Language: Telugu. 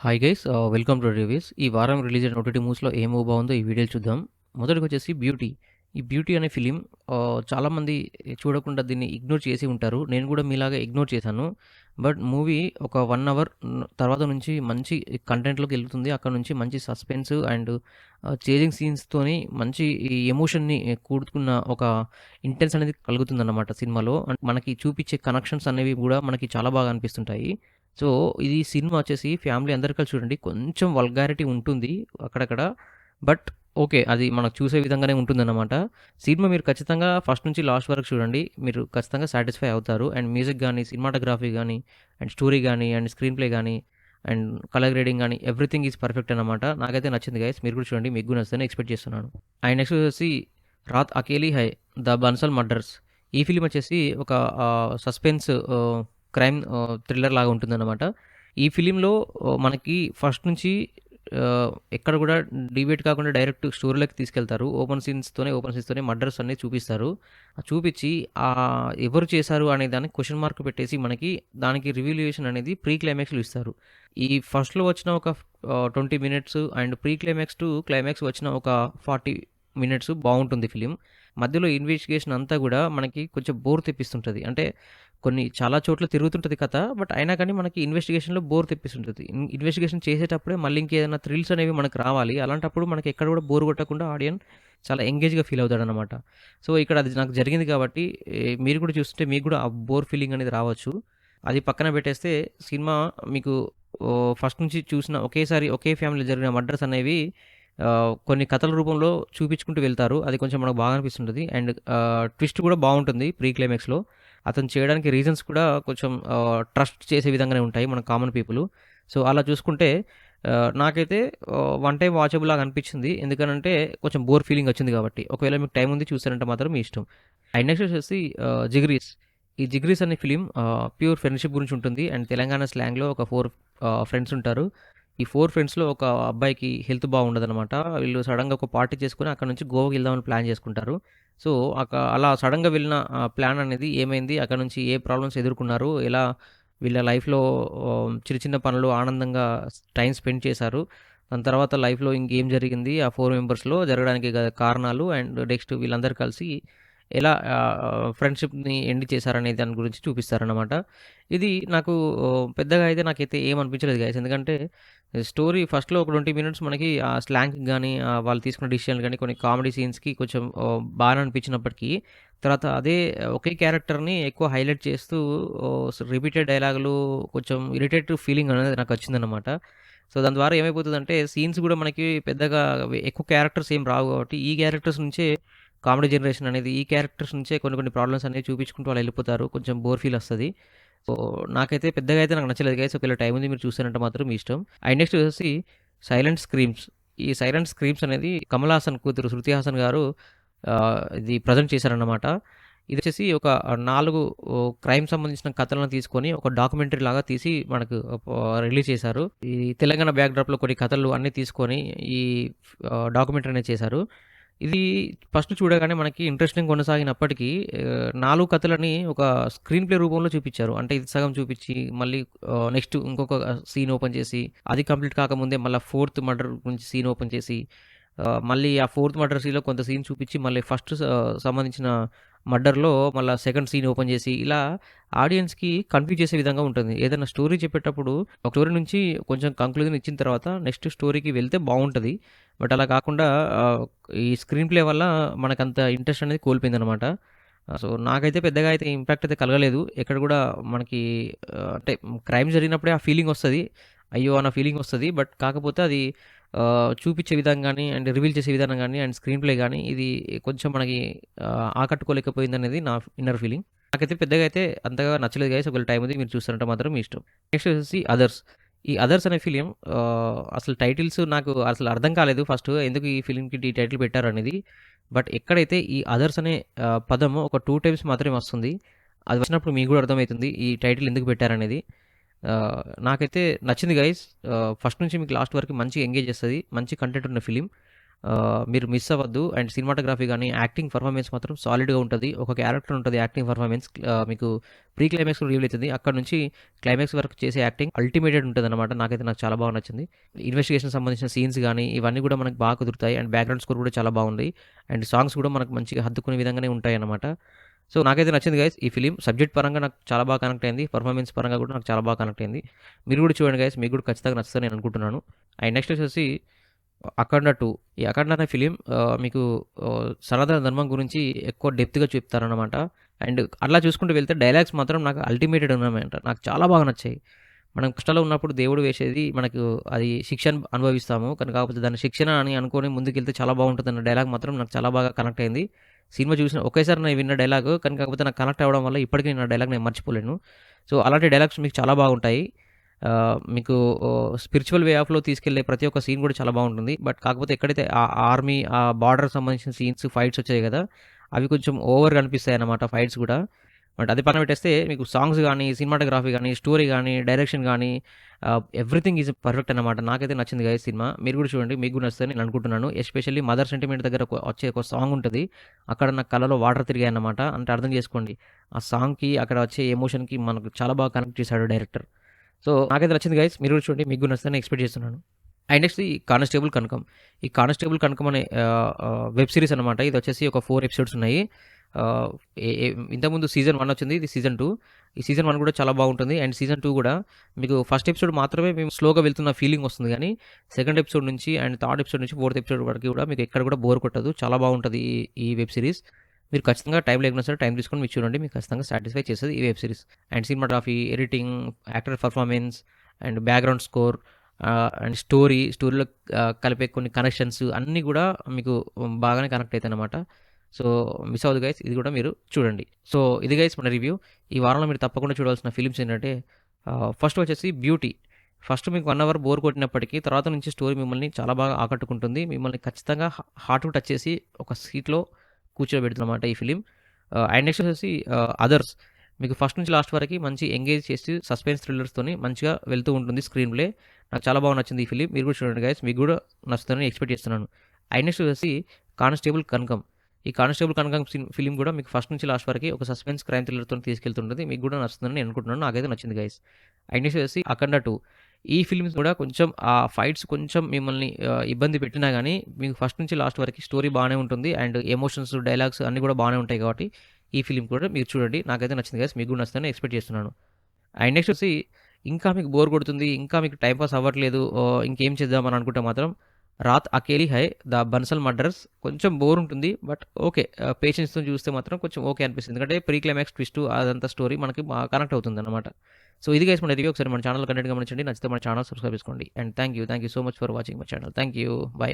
Hi guys welcome two reviews. ఈ వారం రిలీజ్ అయిన ఓటీటీ మూవీస్‌లో ఏ మూవీ బాగుందో ఈ వీడియోలో చూద్దాం. మొదటికొచ్చేసి 'బ్యూటీ'. ఈ 'బ్యూటీ' అనే ఫిలిం చాలామంది చూడకుండా దీన్ని ఇగ్నోర్ చేసి ఉంటారు. నేను కూడా మీలాగా ఇగ్నోర్ చేశాను. బట్ మూవీ ఒక 1 అవర్ తర్వాత నుంచి మంచి కంటెంట్‌లోకి ఎళ్తుంది. అక్కడ నుంచి మంచి సస్పెన్స్ అండ్ చేజింగ్ సీన్స్‌తోని మంచి ఈ ఎమోషన్‌ని కూడుకున్న ఒక ఇంటెన్స్ అనేది కలుగుతుందన్నమాట సినిమాలో. అండ్ మనకి చూపించే కనెక్షన్స్ అనేవి కూడా మనకి చాలా బాగా అనిపిస్తుంటాయి. సో, ఇది సినిమా వచ్చేసి ఫ్యామిలీ అందరూ కలిసి చూడండి. కొంచెం వల్గారిటీ ఉంటుంది అక్కడక్కడ. But okay. అది మనకు చూసే విధంగానే ఉంటుందన్నమాట. సినిమా మీరు ఖచ్చితంగా ఫస్ట్ నుంచి లాస్ట్ వరకు చూడండి. మీరు ఖచ్చితంగా సాటిస్ఫై అవుతారు. అండ్ మ్యూజిక్ గానీ, సినిమాటోగ్రఫీ గానీ, అండ్ స్టోరీ గానీ, అండ్ స్క్రీన్ ప్లే గానీ, అండ్ కలర్ గ్రేడింగ్ గానీ ఎవ్రీథింగ్ ఈజ్ పర్ఫెక్ట్ అన్నమాట. నాకైతే నచ్చింది గైస్. మీరు కూడా చూడండి. మీకు కూడా నచ్చుతుందని ఎక్స్‌పెక్ట్ చేస్తున్నాను. అండ్ నెక్స్ట్ వచ్చేసి 'రాత్ అకేలీ హై' 'ద బన్సల్ మర్డర్స్'. ఈ ఫిల్మ్ వచ్చేసి ఒక సస్పెన్స్ క్రైమ్ థ్రిల్లర్ లాగా ఉంటుందన్నమాట. ఈ ఫిలింలో మనకి ఫస్ట్ నుంచి ఎక్కడ కూడా డిబేట్ కాకుండా డైరెక్ట్ స్టోరీలోకి తీసుకెళ్తారు. ఓపెన్ సీన్స్తోనే మర్డర్స్ అన్నీ చూపిస్తారు. చూపించి ఎవరు చేశారు అనే దానికి క్వెషన్ మార్క్ పెట్టేసి మనకి దానికి రివీల్యూషన్ అనేది ప్రీ క్లైమాక్స్‌లో ఇస్తారు. ఈ ఫస్ట్‌లో వచ్చిన ఒక 20 minutes and pre climax to climax వచ్చిన ఒక 40 మినిట్స్ బావుంటుంది ఫిలిం. మధ్యలో ఇన్వెస్టిగేషన్ అంతా గూడా మనకి కొంచెం బోర్ తెప్పిస్తుంటది. అంటే కొన్ని చాలా చోట్ల తిరుగుతుంటది కథ. బట్ అయినా కానీ మనకి ఇన్వెస్టిగేషన్‌లో బోర్ తెప్పిస్తుంటది. ఇన్వెస్టిగేషన్ చేసేటప్పుడే మళ్ళీ ఇంకేదైనా థ్రిల్స్ అనేవి మనకు రావాలి. అలాంటప్పుడు మనకి ఎక్కడ కూడా బోర్ కొట్టకుండా ఆడియన్స్ చాలా ఎంగేజ్‌గా ఫీల్ అవుతాడనమాట. సో, ఇక్కడ అది నాకు జరిగింది కాబట్టి మీరు కూడా చూస్తుంటే మీకు కూడా ఆ బోర్ ఫీలింగ్ అనేది రావచ్చు. అది పక్కన పెట్టేస్తే సినిమా మీకు ఫస్ట్ నుంచి చూసిన ఒకేసారి ఒకే ఫ్యామిలీలో జరిగిన మర్డర్స్ అనేవి కొన్ని కథల రూపంలో చూపించుకుంటూ వెళ్తారు. అది కొంచెం మనకు బాగా అనిపిస్తుంటది. అండ్ ట్విస్ట్ కూడా బావుంటుంది ప్రీ క్లైమాక్స్‌లో. అతను చేయడానికి రీజన్స్ కూడా కొంచెం ట్రస్ట్ చేసే విధంగానే ఉంటాయి మన కామన్ పీపుల్. సో, అలా చూసుకుంటే నాకైతే వన్ టైమ్ వాచబుల్ లాగా అనిపించింది. ఎందుకనంటే కొంచెం బోర్ ఫీలింగ్ వచ్చింది కాబట్టి. ఒకవేళ మీకు టైం ఉంది చూసారంటే మాత్రం మీ ఇష్టం. అండ్ నెక్స్ట్ వచ్చేసి 'జిగ్రీస్'. ఈ 'జిగ్రీస్' అనే ఫిలిం ప్యూర్ ఫ్రెండ్‌షిప్ గురించి ఉంటుంది. అండ్ తెలంగాణ స్లాంగ్‌లో ఒక 4 ఫ్రెండ్స్ ఉంటారు. ఈ 4 ఫ్రెండ్స్‌లో ఒక అబ్బాయికి హెల్త్ బాగుండదనమాట. వీళ్ళు సడెన్‌గా ఒక పార్టీ చేసుకొని అక్కడి నుంచి గోవాకి వెళ్దామని ప్లాన్ చేసుకుంటారు. సో, అలా సడెన్‌గా వెళ్ళిన ప్లాన్ అనేది ఏమైంది? అక్కడ నుంచి ఏ ప్రాబ్లమ్స్ ఎదుర్కొన్నారు? ఎలా వీళ్ళ లైఫ్‌లో చిన్న చిన్న పనులు ఆనందంగా టైమ్ స్పెండ్ చేశారు. దాని తర్వాత లైఫ్‌లో ఇంకేం జరిగింది? ఆ 4 మెంబర్స్‌లో జరగడానికి గల కారణాలు అండ్ నెక్స్ట్ వీళ్ళందరూ కలిసి ఎలా ఫ్రెండ్‌షిప్‌ని ఎండ్ చేశారనే దాని గురించి చూపిస్తారనమాట. ఇది నాకు పెద్దగా అయితే నాకైతే ఏం అనిపించలేదు గైస్. ఎందుకంటే స్టోరీ ఫస్ట్‌లో ఒక 20 మినిట్స్ మనకి ఆ స్లాంగ్‌కి గానీ, వాళ్ళు తీసుకున్న డెసిషన్‌లు గానీ, కొన్ని కామెడీ సీన్స్‌కి కొంచెం బానే అనిపించినప్పటికీ, తర్వాత అదే ఒకే క్యారెక్టర్‌ని ఎక్కువ హైలైట్ చేస్తూ రిపీటెడ్ డైలాగులు కొంచెం ఇరిటేటివ్ ఫీలింగ్ అనేది నాకొచ్చిందనమాట. సో, దాని ద్వారా ఏమైపోతదంటే సీన్స్ గూడా మనకి పెద్దగా ఎక్కువ క్యారెక్టర్స్ ఏం రావు కాబట్టి, ఈ క్యారెక్టర్స్ నుంచే కామెడీ జనరేషన్ అనేది ఈ క్యారెక్టర్స్ నుంచే కొన్ని కొన్ని ప్రాబ్లమ్స్ అనేవి చూపించుకుంటూ వాళ్ళు వెళ్ళిపోతారు. కొంచెం బోర్ ఫీల్ వస్తది. సో, నాకైతే పెద్దగా అయితే నాకు నచ్చలేదు గైస్. ఒకవేళ టైం ఉంది మీరు చూసారంటే మాత్రం మీ ఇష్టం. అండ్ నెక్స్ట్ వచ్చేసి 'సైలెంట్ స్క్రీమ్స్'. ఈ 'సైలెంట్ స్క్రీమ్స్' అనేది కమల్ హాసన్ కూతురు 'శృతి హాసన్' గారు ఇది ప్రజెంట్ చేశారన్నమాట. ఇదొచ్చేసి ఒక 4 క్రైమ్ సంబంధించిన కథలను తీసుకొని ఒక డాక్యుమెంటరీ లాగా తీసి మనకు రిలీజ్ చేశారు. ఈ తెలంగాణ బ్యాక్‌డ్రాప్‌లో కొన్ని కథలు అన్నీ తీసుకొని ఈ డాక్యుమెంటరీ అనేది చేశారు. ఇది ఫస్ట్ చూడగానే మనకి ఇంట్రెస్టింగ్ కొనసాగినప్పటికీ 4 కథలని ఒక స్క్రీన్ ప్లే రూపంలో చూపిచ్చారు. అంటే ఇది సగం చూపిచ్చి మళ్ళీ నెక్స్ట్ ఇంకొక సీన్ ఓపెన్ చేసి, అది కంప్లీట్ కాకముందే మళ్ళా ఫోర్త్ మర్డర్ గురించి సీన్ ఓపెన్ చేసి, మళ్ళీ ఆ ఫోర్త్ మర్డర్ సీన్‌లో కొంత సీన్ చూపిచ్చి, మళ్ళీ ఫస్ట్ సంబంధించిన మర్డర్‌లో మళ్ళా సెకండ్ సీన్ ఓపెన్ చేసి, ఇలా ఆడియన్స్‌కి కన్‌ఫ్యూజ్ చేసే విధంగా ఉంటుంది. ఏదైనా స్టోరీ చెప్పేటప్పుడు ఒక స్టోరీ నుంచి కొంచెం కంక్లూజన్ ఇచ్చిన తర్వాత నెక్స్ట్ స్టోరీకి వెళ్తే బావుంటది. బట్ అలా కాకుండా ఈ స్క్రీన్ ప్లే వల్ల మనకంత ఇంట్రెస్ట్ అనేది కోల్పోయిందనమాట. సో, నాకైతే పెద్దగా అయితే ఇంపాక్ట్ అయితే కలగలేదు. ఎక్కడ కూడా మనకి అంటే క్రైమ్ జరిగినప్పుడే ఆ ఫీలింగ్ వస్తది. అయ్యో! అన్న ఫీలింగ్ వస్తది. బట్ కాకపోతే అది చూపిచ్చే విధానం గానీ, అండ్ రివీల్ చేసే విధానం గానీ, అండ్ స్క్రీన్ ప్లే గానీ, ఇది కొంచెం మనకి ఆకట్టుకోలేకపోయిందనేది నా ఇన్నర్ ఫీలింగ్. నాకైతే పెద్దగా అయితే అంతగా నచ్చలేదు గైస్. ఒకవేళ టైం ఉంది మీరు చూస్తారంటే మాత్రం మీ ఇష్టం. నెక్స్ట్ వచ్చేసి 'అదర్స్'. ఈ 'అదర్స్' అనే ఫిలిం అసలు టైటిల్స్ నాకు అసలు అర్థం కాలేదు ఫస్ట్. ఎందుకు ఈ ఫిలింకి ఈ టైటిల్ పెట్టారనేది. బట్ ఎక్కడైతే ఈ 'అదర్స్' అనే పదం ఒక 2 టైమ్స్ మాత్రమే వస్తుంది. అది వచ్చినప్పుడు మీకు గూడా అర్థమైతుంది ఈ టైటిల్ ఎందుకు పెట్టారనేది. నాకైతే నచ్చింది గైస్. ఫస్ట్ నుంచి మీకు లాస్ట్ వరకు మంచిగా ఎంగేజ్ చేస్తది. మంచి కంటెంట్ ఉన్న ఫిలిం. మీరు మిస్ అవ్వద్దు. అండ్ సినిమాటోగ్రఫీ గానీ, యాక్టింగ్ పర్ఫార్మెన్స్ మాత్రం సాలిడ్‌గా ఉంటది. ఒక క్యారెక్టర్ ఉంటది యాక్టింగ్ పర్ఫార్మెన్స్ మీకు ప్రీ క్లైమాక్స్‌లో రివీల్ అయితది. అక్కడి నుంచి క్లైమాక్స్ వరకు చేసే యాక్టింగ్ అల్టిమేటెడ్ ఉంటదనమాట. నాకు చాలా బాగా నచ్చింది. ఇన్వెస్టిగేషన్ సంబంధించిన సీన్స్ గానీ, ఇవన్నీ గూడా మనకు బాగా కుదురుతాయి. అండ్ బ్యాక్‌గ్రౌండ్ స్కోర్ కూడా చాలా బాగుంది. అండ్ సాంగ్స్ కూడా మనకు మంచిగా హత్తుకునే విధంగానే ఉంటాయన్నమాట. సో, నాకైతే నచ్చింది గైస్ ఈ ఫిల్మ్. సబ్జెక్ట్ పరంగా నాకు చాలా బాగా కనెక్ట్ అయింది. పర్ఫార్మెన్స్ పరంగా కూడా నాకు చాలా బాగా కనెక్ట్ అయింది. మీరు కూడా చూడండి గైస్. మీకు కూడా ఖచ్చితంగా నచ్చుతదని నేను అనుకుంటున్నాను. అండ్ నెక్స్ట్ వచ్చేసి 'అఖండ 2'. ఈ 'అఖండ' అనే ఫిలిం మీకు సనాతన ధర్మం గురించి ఎక్కువ డెప్త్‌గా చెప్తారనమాట. అండ్ అట్లా చూసుకుంటూ వెళ్తే డైలాగ్స్ మాత్రం నాకు అల్టిమేటెడ్ ఉన్నాయన్నమాట. నాకు చాలా బాగా నచ్చాయి. మనం కష్టాల్లో ఉన్నప్పుడు దేవుడు వేసేది మనకు అది శిక్షను అనుభవిస్తాము. కానీ కాకపోతే దాన్ని శిక్షణ అని అనుకోని ముందుకెళ్తే చాలా బాగుంటుందన్న డైలాగ్ మాత్రం నాకు చాలా బాగా కనెక్ట్ అయింది. సినిమా చూసిన ఒకేసారి నేను విన్న డైలాగ్ కానీ కాకపోతే నాకు కనెక్ట్ అవ్వడం వల్ల ఇప్పటికీ నేను ఆ డైలాగ్ నేను మర్చిపోలేను. సో, అలాంటి డైలాగ్స్ మీకు చాలా బాగుంటాయి. మీకు స్పిరిచువల్ వే ఆఫ్‌లో తీసుకెళ్ళే ప్రతి ఒక్క సీన్ కూడా చాలా బాగుంటుంది. బట్ కాకపోతే ఎక్కడైతే ఆ ఆర్మీ, ఆ బార్డర్‌కి సంబంధించిన సీన్స్, ఫైట్స్ వచ్చాయి కదా! అవి కొంచెం ఓవర్‌గా అనిపిస్తాయన్నమాట ఫైట్స్ కూడా. బట్ అది పక్కన పెట్టేస్తే మీకు సాంగ్స్ గానీ, సినిమాటోగ్రఫీ గానీ, స్టోరీ గానీ, డైరెక్షన్ గానీ ఎవ్రీథింగ్ ఈజ్ పర్ఫెక్ట్ అన్నమాట. నాకైతే నచ్చింది గైస్ సినిమా. మీరు కూడా చూడండి. మీకు కూడా నచ్చుతదని నేను అనుకుంటున్నాను. ఎస్పెషల్లీ మదర్ సెంటిమెంట్ దగ్గర వచ్చే ఒక సాంగ్ ఉంటది. అక్కడ నాకు కళ్ళలో వాటర్ తిరిగాయన్నమాట. అంటే అర్థం చేసుకోండి. ఆ సాంగ్‌కి అక్కడ వచ్చే ఎమోషన్‌కి మనకు చాలా బాగా కనెక్ట్ చేశాడు డైరెక్టర్. సో, నాకైతే నచ్చింది గైస్. మీరు కూడా చూడండి. మీకు కూడా నచ్చుతదని ఎక్స్‌పెక్ట్ చేస్తున్నాను. అండ్ నెక్స్ట్ ఈ 'కానిస్టేబుల్ కనకం'. ఈ 'కానిస్టేబుల్ కనకం' అనే వెబ్ సిరీస్ అనమాట. ఇదొచ్చేసి ఒక 4 ఎపిసోడ్స్ ఉన్నాయి. ఆహ్, ఎ ఎ ఇంతకుముందు సీజన్ 1 వచ్చింది. ఇది సీజన్ 2. ఈ సీజన్ 1 కూడా చాలా బాగుంటుంది. అండ్ సీజన్ 2 కూడా మీకు ఫస్ట్ ఎపిసోడ్ మాత్రమే మేము స్లోగా వెళ్తున్న ఫీలింగ్ వస్తుంది గానీ, సెకండ్ ఎపిసోడ్ నుంచి అండ్ థర్డ్ ఎపిసోడ్ నుంచి ఫోర్త్ ఎపిసోడ్ వరకు కూడా మీకు ఎక్కడ కూడా బోర్ కొట్టదు. చాలా బాగుంటది ఈ వెబ్ సిరీస్. మీరు ఖచ్చితంగా టైం లేకున్నా సరే టైం తీసుకొని మీరు చూడండి. మీకు ఖచ్చితంగా సాటిస్ఫై చేస్తది ఈ web series. And cinematography, editing, actor performance and background score and స్టోరీలో కలిపే కొన్ని కనెక్షన్స్ అన్నీ కూడా మీకు బాగానే కనెక్ట్ అయితాయన్నమాట. సో, మిస్ అవ్వద్దు గైస్. ఇది కూడా మీరు చూడండి. సో, ఇది గైస్ మన రివ్యూ. ఈ వారంలో మీరు తప్పకుండా చూడాల్సిన ఫిల్మ్స్ ఏంటంటే ఫస్ట్ వచ్చేసి 'బ్యూటీ'. ఫస్ట్ మీకు 1 అవర్ బోర్ కొట్టినప్పటికీ తర్వాత నుంచి స్టోరీ మిమ్మల్ని చాలా బాగా ఆకట్టుకుంటుంది. మిమ్మల్ని ఖచ్చితంగా హార్ట్‌కి టచ్ చేసి ఒక సీట్‌లో కూర్చోబెడుతుందన్నమాట ఈ ఫిలిం. అండ్ నెక్స్ట్ వచ్చేసి 'అదర్స్'. మీకు ఫస్ట్ నుంచి లాస్ట్ వరకి మంచి ఎంగేజ్ చేసి సస్పెన్స్ థ్రిల్లర్స్‌తోని మంచిగా వెళ్తూ ఉంటుంది స్క్రీన్ ప్లే. నాకు చాలా బాగా నచ్చింది ఈ ఫిలిం. మీరు కూడా చూడండి గైస్. మీకు కూడా నచ్చుతుందని ఎక్స్‌పెక్ట్ చేస్తున్నాను. అండ్ నెక్స్ట్ వచ్చేసి 'కానిస్టేబుల్ కనకం'. ఈ 'కానిస్టేబుల్ కనకం' ఫిలిం కూడా మీకు ఫస్ట్ నుంచి లాస్ట్ వరకి ఒక సస్పెన్స్ క్రైమ్ థ్రిల్లర్‌తోని తీసుకెళ్తుంటది. మీకు కూడా నచ్చుతుందని నేను అనుకుంటున్నాను. నాకైతే నచ్చింది గైస్. అండ్ నెక్స్ట్ వచ్చేసి 'అఖండ 2'. ఈ ఫిల్మ్స్ కూడా కొంచెం ఆ ఫైట్స్ కొంచెం మిమ్మల్ని ఇబ్బంది పెట్టినా గానీ, మీకు ఫస్ట్ నుంచి లాస్ట్ వరకి స్టోరీ బానే ఉంటుంది. అండ్ ఎమోషన్స్, డైలాగ్స్ అన్నీ కూడా బానే ఉంటాయి కాబట్టి, ఈ ఫిలిం కూడా మీరు చూడండి. నాకైతే నచ్చింది గైస్. మీకు కూడా నచ్చుతుందని ఎక్స్‌పెక్ట్ చేస్తున్నాను. అండ్ నెక్స్ట్ వచ్చి ఇంకా మీకు బోర్ కొడుతుంది, ఇంకా మీకు టైమ్ పాస్ అవ్వట్లేదు, ఇంకేం చేద్దాం అని అనుకుంటే మాత్రం 'రాత్ అకేలీ హై ద బన్సల్ మర్డర్స్' కొంచెం బోర్ ఉంటుంది. But okay. పేషెన్స్‌తోని చూస్తే మాత్రం కొంచెం ఓకే అనిపిస్తుంది. ఎందుకంటే ప్రీ క్లైమాక్స్ ట్విస్ట్ అదంతా స్టోరీ మనకి బాగా కనెక్ట్ అవుతుందన్నమాట. సో, ఇది గైస్ మన రివ్యూ. ఒకసారి మన ఛానల్ కంటెంట్ గమనించండి. నచ్చితే మన ఛానల్ సబ్స్క్రైబ్ చేసుకోండి. And thank you so much for watching my channel. Thank you. By.